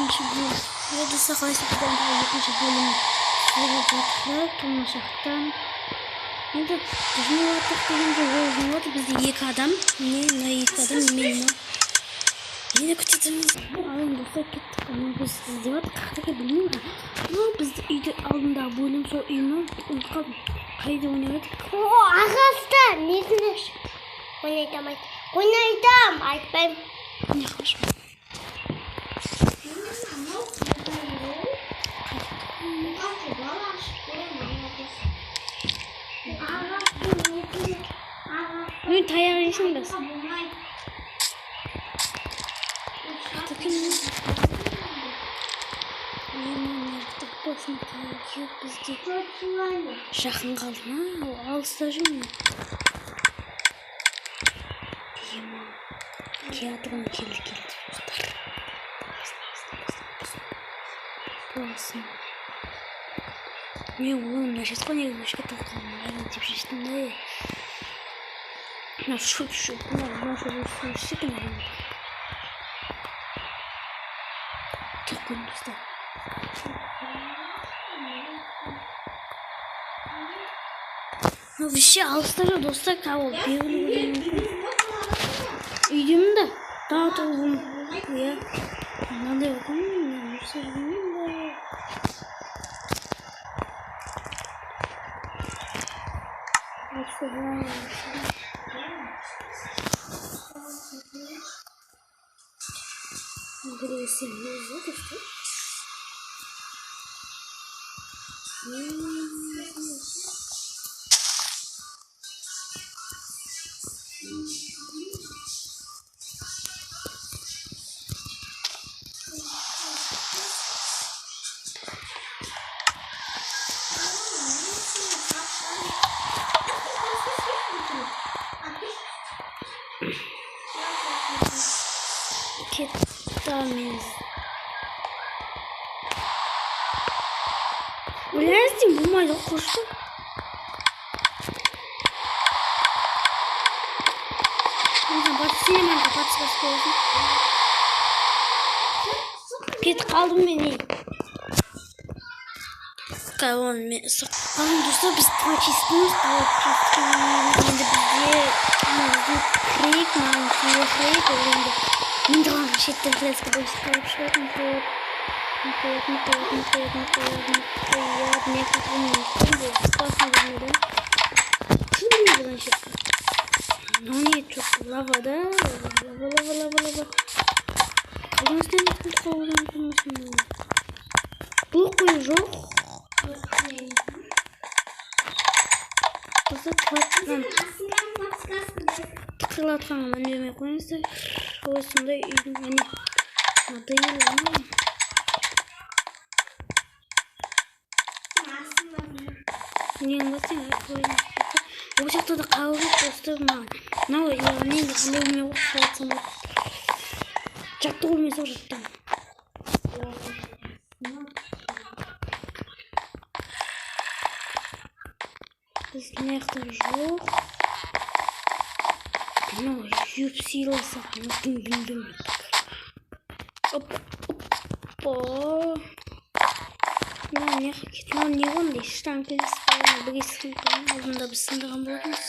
екінші бөлім. Радиса қайсыдан екінші бөлім сөйлеп жатыр тығылмашақтан. Енді жиналаттық дегенде ол жиналады. Бізде екі адам. Мына екі адам мен. Енді күтетіміз. Ал енді достар кеттік. Біз іздеватық. Қақтыға білмеймін. Бізді үйде алдындағы бөлім сол үйімен ұмытып қайда ойнадық? Ағасты несіне ойнайтам, айтпаймын. Не қылышым? Мен таяқ жейсің бе? Жақын қалды ма? Алыста жүрмін. Театрын келді. Болсын. Мен оңымда жасқа неге өшке тоқталмын деп шештім да. Мына шөп. Мына шөп секін әйім. Тұқын достар. Вообще алыстар достар кабыл белгілі үйдемін да тағы тұғым мынандай оқымын жүрсе жүрмеймін Кетамыз. Ойлайсың болмайды қошты. Кетіп қалдым мен ей. Қалуын мен сұқ. Қалын достар біз творчествіміз. Енді бізде крейк, крейк олыңды. Мен дұғанға шеттен флеска бойсы қалып шығатын. Не çok lavada lava. Kalmasından yakın kovudan kalmasından. Bu koyu yok. Dostlar tatlıdan tıkılatkan ben yemek koyunsa olsunda hani adayı ama нең бассаң айтпаймын. Ол жақта да қалып достар маған. Мынау яғни әлеуме оқып жатсам жаттығумен сол жаттым. Біз маяқтар жоқ. Мынау жүріп сыйласақ дүм. Опа. Не ондай штангелес бірге сындырған алдында біз сындырған болатынбыз.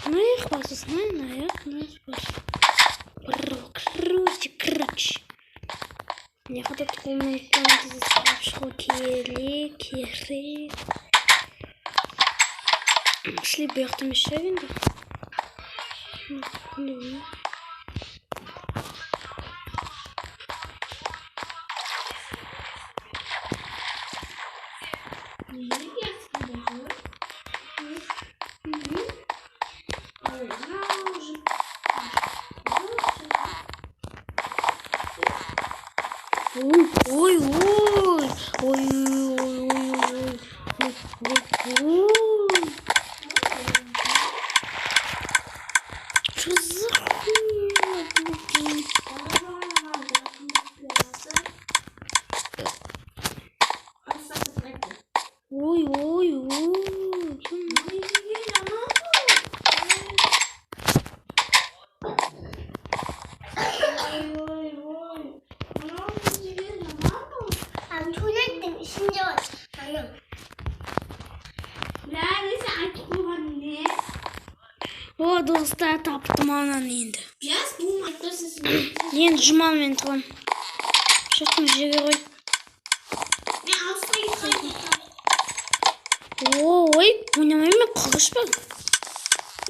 Аяқ басысын, аяқ бас. Короче. Мне хватает қолмен комнатасы сұрап шығу керек. Шли бұяқтым еще енді. Ой. Что за хуйня? Мықты таптым анан енді. Biraz bu maddesiz. Енді жұманмен тығым. Шықтым жерге қой. Ne alsana gitsin. Ой, ойнамаймен қылыш ба?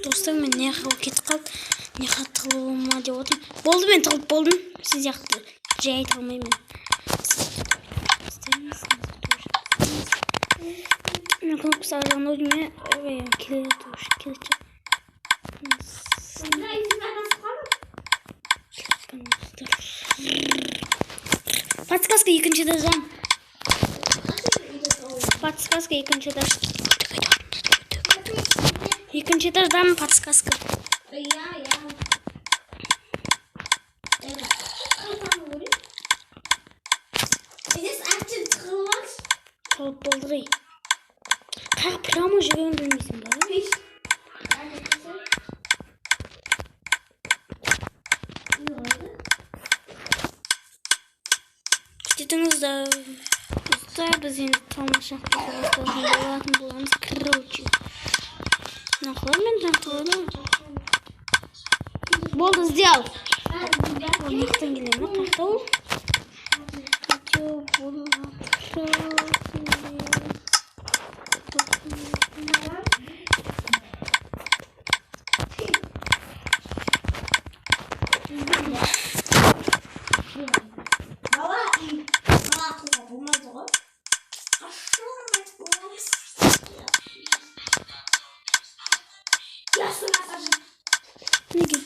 Достарым мен не қылып кетіп қалды. Не тығылма деп отырмын. Болды, мен тығылып болдым. Сіз сияқты жай тығылмаймын. Мен кнопкасы алған өзіме келеді. Подсказка екінші этаждан. Подсказка екінші этаж. Екінші этаждан подсказка. Тығылып болдырай. Қақ прямо жүрген білмейсің ба? Күтетіңіздер. Біз енді тығылмашақ болатын боламыз. Короче. Нақылар мен таңқылады. Болды, сделал. Мықтан келемін. Қақта ол. Неге?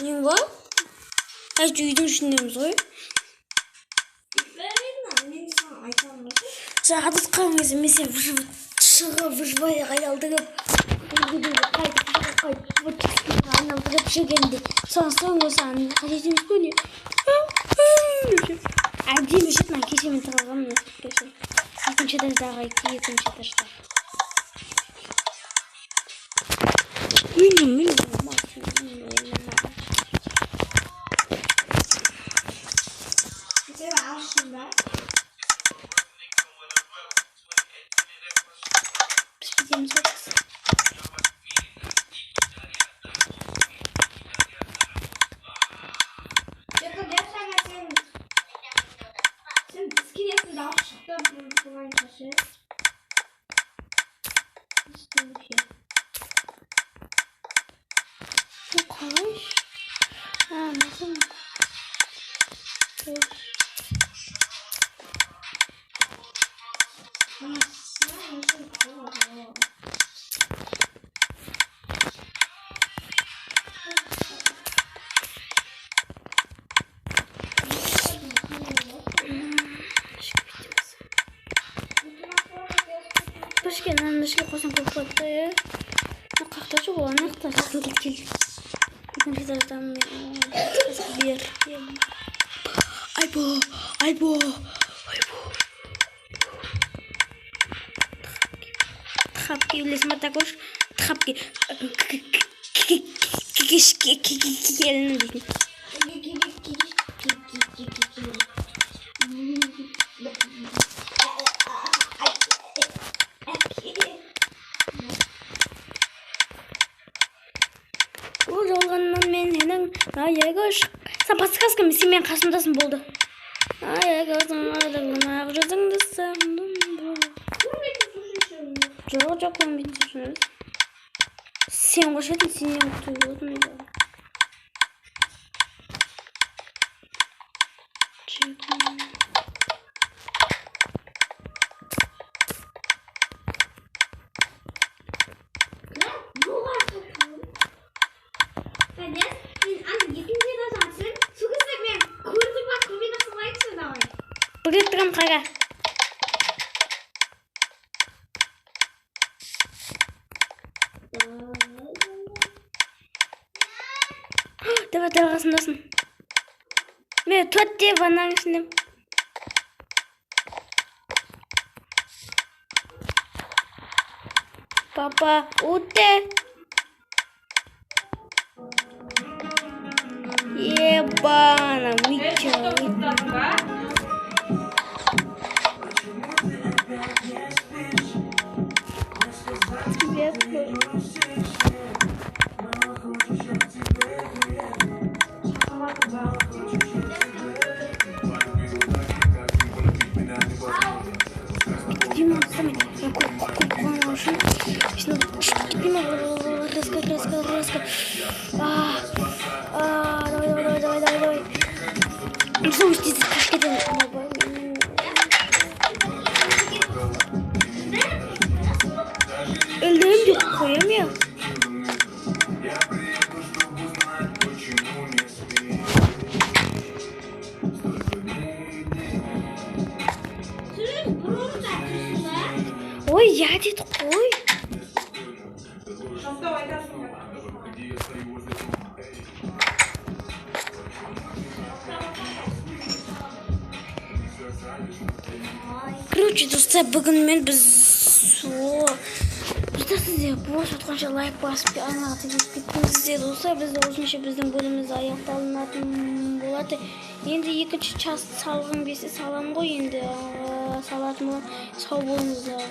Не var? Ayrıca uyudun düşündüğümüz oy. Жағадыз қаңызы месе выживая қайдалдығып айналдырып жүргенде соң осыған қажет емес көне әдемі жетмін кешемен тығылғанмын екінші этаждағы екінші этажда Başkanın dışarı koysan korkuttu. O kalktı çok olan ne kadar sakın git. İkinci dersten bir. Ay bu. Тхапки лесма також. Тхапки. Келін дейтін. Ол жолғаннан мен сенің аяғы сен подсказка сен қасымдасың болды. Аяғың адыңын ақ жүзіңді сағындым. Жоқ, көмбейді түсінеміз. Сен қошатын, сенен күтуі болдың. Бүгет тұрам қаға. Давай қасымдасын. Мен төрт деп ваннаның ішінде. Папа, уте. Ебана, мичо. Дима, вставай. Я купила машину. Дима, раска. Давай. Ну что, здесь кашки там. Öldürüm yok, koyamıyor. Ой, я дед, ой. Короче, достар, бүгін мен біз сіздер бос отқанша лайк басып ана кеттіңіздер достар. Бізде осынша біздің бөліміміз аяқталынатын болады. Енді екінші част салғым келсе саламын ғой, енді салатын боламын. Сау болыңыздар.